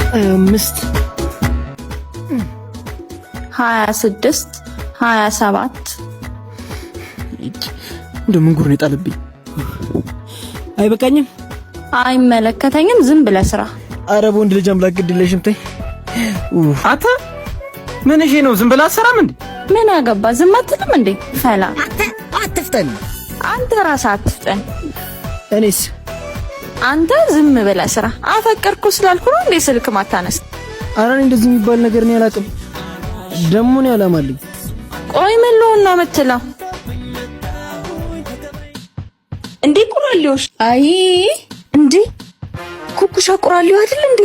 5 26 27 እንደምን ጉር ነው የጣለብኝ። አይበቃኝም? አይመለከተኝም። ዝም ብለህ ስራ። ኧረ በወንድ ልጅ አምላክ ግድለሽም ተይ። አታ ምን እሺ ነው? ዝም ብለህ አትሰራም እንዴ? ምን አገባ? ዝም አትልም እንዴ? ፈላ አትፍጠን። አንተ ራስህ አትፍጠን። እኔስ? አንተ ዝም ብለህ ስራ። አፈቀርኩ ስላልኩ ነው እንዴ ስልክ ማታነስ? ኧረ እኔ እንደዚህ የሚባል ነገር ነው ያላቅም። ደሞ ነው ያላማልኝ። ቆይ ምን ልሆን ነው የምትለው እንዴ? ቁራሌዎች አይ እንዴ ኩኩሻ ቁራሌው አይደል እንዴ?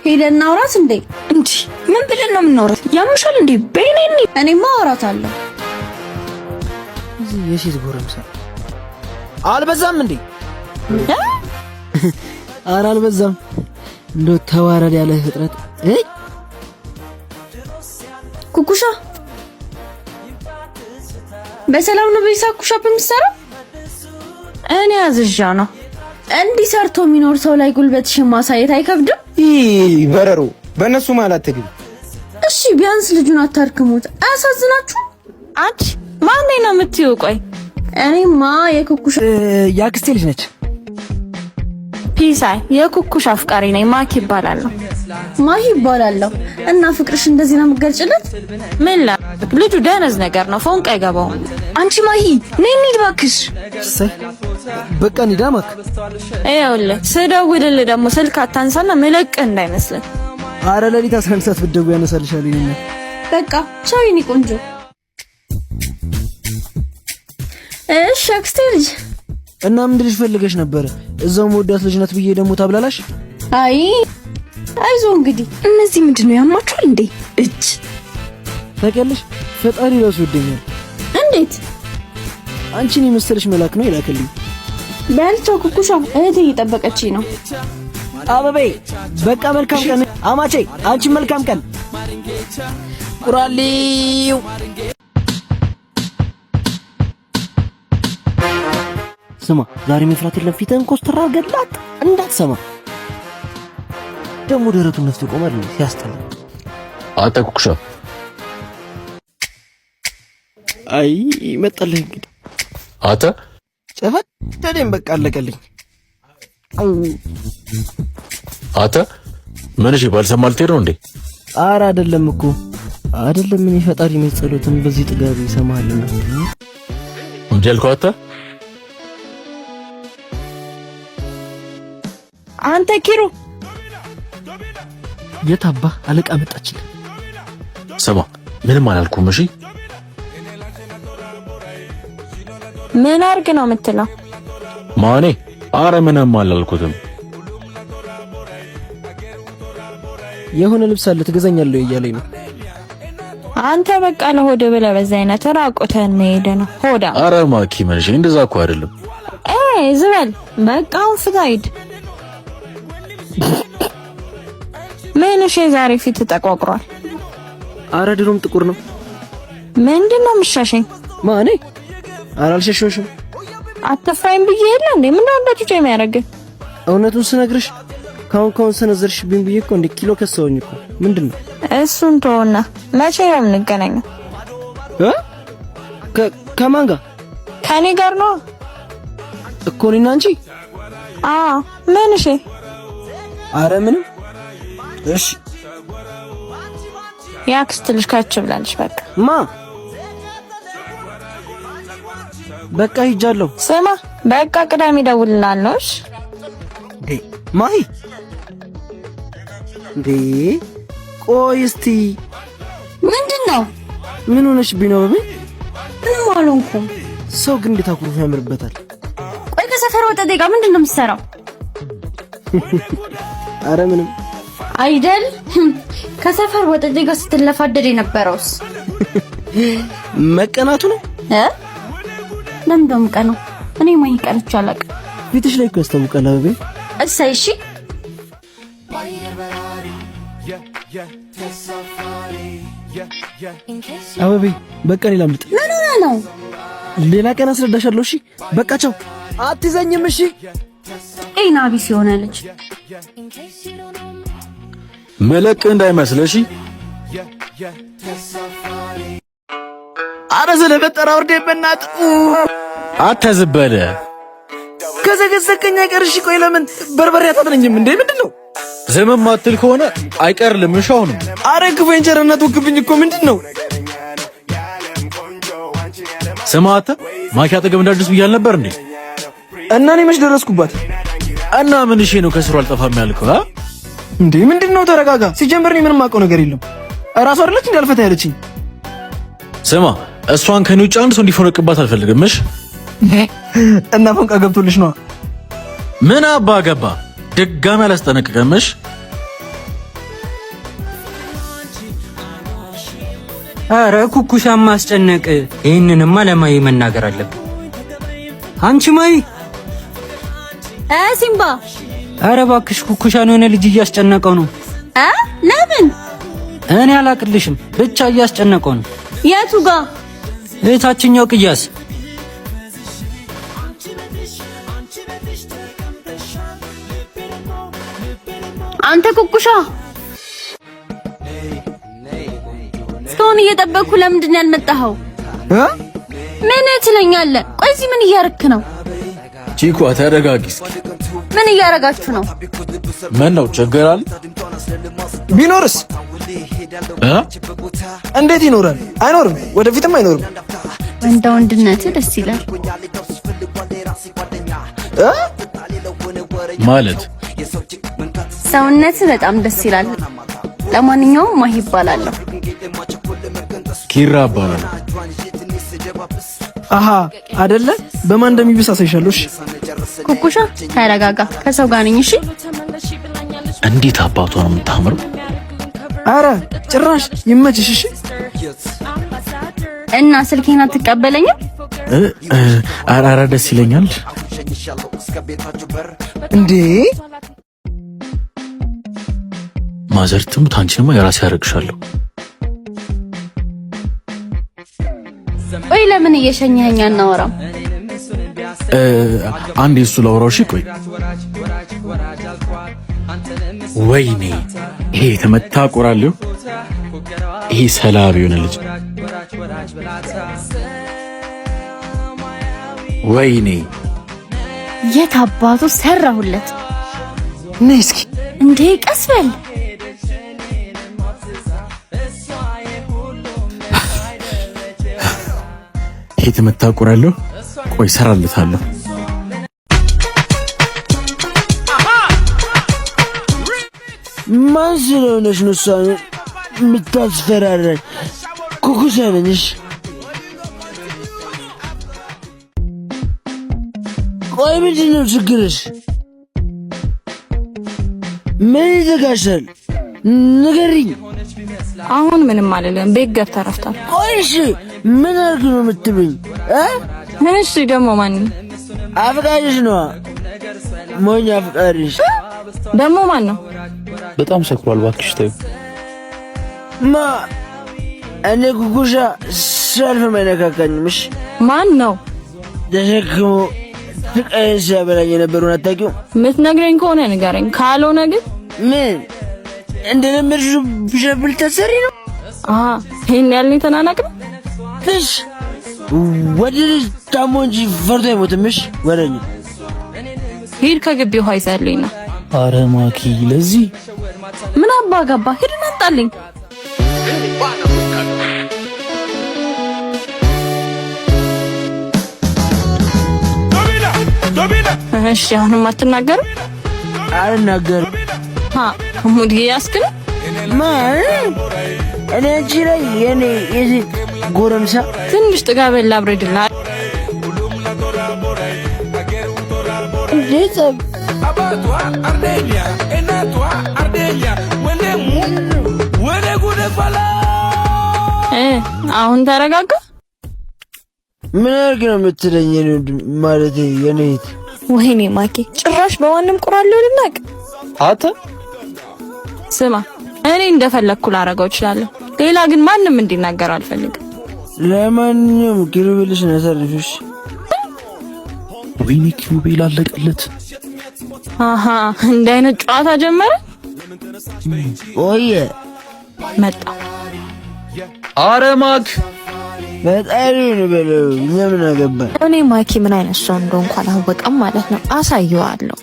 ሄደን እናውራት እንዴ? እንዴ ምን ብለን ነው የምናወራት? ያምሻል እንዴ? በእኔ እኔማ አወራታለሁ። እዚህ የሴት ጎረምሳ አልበዛም እንዴ? ኧረ አልበዛም። እንደው ተዋረድ ያለ ፍጥረት። ኩኩሻ በሰላም ነው በይሳ ኩሻ በሚሰራው? እኔ አዝዣ ነው። እንዲህ ሰርቶ የሚኖር ሰው ላይ ጉልበትሽን ማሳየት አይከብድም? በረሮ በእነሱ ማለት ትግል። እሺ ቢያንስ ልጁን አታርክሙት። አያሳዝናችሁ? አንቺ ማን ነው የምትይው? ቆይ እኔማ የኩኩሻ ያክስቴ ልጅ ነች። ፒሳይ የኩኩሻ አፍቃሪ ነኝ። ማኪ ይባላለሁ። ማሂ ይባላለሁ። እና ፍቅርሽ እንደዚህ ነው የምትገልጭለት? ምን ላድርግ? ልጁ ደነዝ ነገር ነው። ፎንቅ አይገባውም። አንቺ ማሂ ነይ እንሂድ እባክሽ። ሰይ በቃ እንሂድ ማክ። ይኸውልህ ስደውልልህ ደግሞ ስልክ አታንሳና ምለቅህ እንዳይመስልህ። ኧረ ለሊት 11 ሰዓት ብትደውይ ያነሳልሻል። ይሄን በቃ ቻው የኔ ቆንጆ። እሺ አክስቴ ልጅ እና ምን ልጅ ፈልገሽ ነበር? እዛው መወዳት ልጅ ናት ብዬ ደግሞ ታብላላሽ? አይ አይዞ እንግዲህ እነዚህ ምንድነው ያማችኋል እንዴ? እጅ ታውቂያለሽ፣ ፈጣሪ ራሱ ይወደኛል። እንዴት? አንቺን የመሰለሽ መልአክ ነው ይላከልኝ። በልቻው ኩኩሻ እህቴ እየጠበቀችኝ ነው። አበቤ በቃ መልካም ቀን አማቼ። አንቺ መልካም ቀን ቁራሌው። ስማ ዛሬ መፍራት የለም። ፊትህን ኮስተራ ገላት እንዳትሰማ። ደግሞ ደረቱን ነፍቶ ቆማል ሲያስጠላ። አታ ኩኩሻ አይ መጣልህ እንግዲህ አታ ጨፈት ደደም በቃ አለቀልኝ። አታ ምን እሺ ባልሰማ ልትሄድ ነው እንዴ? ኧረ አይደለም እኮ አይደለም። ምን ፈጣሪ መጸሎትን በዚህ ጥጋብ ይሰማልና እንዴ አልከው አታ። አንተ ኪሩ የታባ አለቃ መጣችልህ። ስማ ምንም አላልኩም። እሺ ምን አርግ ነው የምትለው? ማኔ ኧረ ምንም አላልኩትም። የሆነ ልብስ አለ ትገዛኛለህ እያለኝ ነው። አንተ በቃ ለሆድ ብለህ በዛ አይነት ራቆትህን መሄድ ነው ሆዳ። ኧረ ማኪ መንሽ እንደዛ እኮ አይደለም። ዝበል በቃ አሁን ፍታ ሂድ። ምንሽ ዛሬ ፊት ተቋቁሯል? ኧረ ድሮም ጥቁር ነው። ምንድነው የምትሻሸኝ? ማኔ ኧረ አልሸሸሽም። አትፍራይም ብዬ የለ እንዴ? ምን ነው እንደዚህ የሚያደርግ? እውነቱን ስነግርሽ ካሁን ሰነዘርሽብኝ ብዬ እኮ እንደ ኪሎ ከሰውኝ እኮ። ምንድነው እሱን ተውና መቼ ነው የምንገናኘው? ከማን ጋር? ከኔ ጋር ነው እኮ እኔና አንቺ። ምን እሺ? ኧረ ምንም። እሺ ያክስት ልጅ ካች ብላለች። በቃ ሂጃለሁ። ስማ በቃ ቅዳሜ እደውልልሃለሁ። እሺ ማሂ እንዴ ቆይ እስቲ ምንድነው? ምን ሆነሽ ቢኖር በይ? ምንም አልሆንኩም። ሰው ግን እንዴት አኩርፎ ያምርበታል። ቆይ ከሰፈር ወጣ ደጋ ምንድነው የምትሰራው? ኧረ ምንም አይደል። ከሰፈር ወጣ ደጋ ስትለፋደድ የነበረውስ መቀናቱ ነው። ለምንድነው ቀነው? እኔ ማን ይቀርቻ አላውቅም። ፊትሽ ላይ እኮ ያስታውቃል አበቤ። እሰይ እሺ አበቤ በቃ ሌላ ምጥ ምን ሆነ ነው? ሌላ ቀን አስረዳሻለሁ። እሺ በቃ ቻው። አትዘኝም። እሺ ጤና ቢስ የሆነ ልጅ መለቅ እንዳይመስልሽ። አረ ስለፈጠረ አውርዴ በእናት አተዝበለ ከዘገዘከኝ አይቀርሽ። ቆይ ለምን በርበሬ አታጥነኝም እንዴ? ምንድነው? ዝም ማትል ከሆነ አይቀርልም። እሻው ነው። አረ ክፉኝ ቸርነት ወክብኝ እኮ ምንድነው? ስማተ ማኪ አጠገብ እንዳልደርስ ብያል ነበር እንዴ? እና እኔ መች ደረስኩባት? እና ምን እሺ ነው ከስሩ አልጠፋም ያልከው? እንዴ ምንድነው? ተረጋጋ። ሲጀምር እኔ ምንም አውቀው ነገር የለም። እራሷ አይደለች እንዳልፈታ ያለችኝ። ስማ እሷን ከኔ ውጭ አንድ ሰው እንዲፎነቅባት አልፈልግም። እሺ እና ፎንቃ ገብቶልሽ ነው? ምን አባ ገባ? ድጋሚ አላስጠነቅቀም። እሺ አረ ኩኩሻማ አስጨነቅ። ይሄንንማ ለማይ መናገር አለብን። አንቺ ማይ ሲምባ አረ እባክሽ ኩኩሻን የሆነ ልጅ እያስጨነቀው ነው። ለምን? እኔ አላቅልሽም ብቻ እያስጨነቀው ነው። የቱ ጋር? እታችኛው ቅያስ። አንተ ኩኩሻ እስካሁን እየጠበቅኩ ለምንድን ነው ያልመጣኸው? ምን ትለኛለህ? ቆይ እዚህ ምን እያረክ ነው? ቺኳ ተረጋጊ እስኪ። ምን እያረጋችሁ ነው? ምን ነው ችግር አለ? ቢኖርስ እንዴት ይኖራል? አይኖርም፣ ወደፊትም አይኖርም። ወንዳ ወንድነት ደስ ይላል ማለት ሰውነት በጣም ደስ ይላል። ለማንኛውም ማሂ ይባላለሁ። ኪራ ይባላል። አሃ አይደለ? በማን እንደሚብስ አሳይሻለሁ። እሺ ኩኩሻ ተረጋጋ፣ ከሰው ጋር ነኝ። እሺ እንዴት አባቷ ነው የምታምረው! አረ ጭራሽ ይመችሽ። እሺ እና ስልኬን አትቀበለኝም? አረ ደስ ይለኛል እንዴ። ማዘር ትሙት አንቺንማ የራሴ ያረግሻለሁ። ቆይ ለምን እየሸኘኸኝ አናወራም? አንዴ እሱ ላውራው። እሺ ቆይ። ወይኔ ይሄ የተመታ ቆራሌው፣ ይሄ ሰላቢ የሆነ ልጅ፣ ወይኔ የት አባቱ ሰራሁለት። ነይ እስኪ እንዴ ቀስ በል። ይሄ የተመታ ቆራሌው፣ ቆይ ሰራለታለሁ። ማን ስለሆነሽ ነው እሷን የምታስፈራራኝ? ኩኩሻ ነሽ። ቆይ ምንድን ነው ችግርሽ? ምን ይዘጋሻል? ንገሪኝ። አሁን ምንም አልልም። ቤት ገብተህ ረፍታል። ቆይ እሺ ምን አድርግ ነው የምትሉኝ? እሺ ደግሞ ማን? አፍቃሪሽ ነዋ። ሞኝ አፍቃሪሽ ደግሞ ማን ነው? በጣም ሰክሯል። እባክሽ ተይው። ማ እኔ ኩኩሻ ሰልፍ አይነካካኝም። እሺ ማን ነው ተሸክሞ ፍቃዬን ሲያበላኝ የነበረውን አታውቂውም? የምትነግረኝ ከሆነ ንገረኝ፣ ካልሆነ ግን ምን እንደለመድሽው ብሸብል ተሰሪ ነው? ይሄን ያልኝ ተናናቅም ትሽ ወደ ልጅ ታሞ እንጂ ፈርቶ አይሞትም። እሺ ወደኛ ሂድ፣ ከግቢው ውሃ ይዘህልኝና። አረ ማኪ ለዚህ ምን አባ ገባ? ሂድና አጣልኝ። እሺ አሁንም አትናገርም? አልናገርም። ሙድ ያስክል ማን እኔ አንቺ ላይ የኔ የዚህ ጎረምሳ ትንሽ ጥጋበል ላብረድላ እንዴት አሁን ተረጋጋ። ምን አድርግ ነው የምትለኝ? የኔ ማለት የኔ እህት። ወይኔ ማኪ ጭራሽ በማንም ቁራለው ልናቅ። አተ ስማ እኔ እንደፈለኩ ላረጋው እችላለሁ። ሌላ ግን ማንም እንዲናገር አልፈልግም። ለማንኛውም ኪሩቤልሽ ነሰርፍሽ። ወይኔ ኪሩቤል አለቀለት። አሃ እንደ አይነት ጨዋታ ጀመረ። ቆየ መጣ። አረ ማክ በጣም ነው በለው። ለምን አገባ? እኔ ማኪ ምን አይነት ሰው እንደሆነ እንኳን አላወቀም ማለት ነው። አሳየዋለሁ።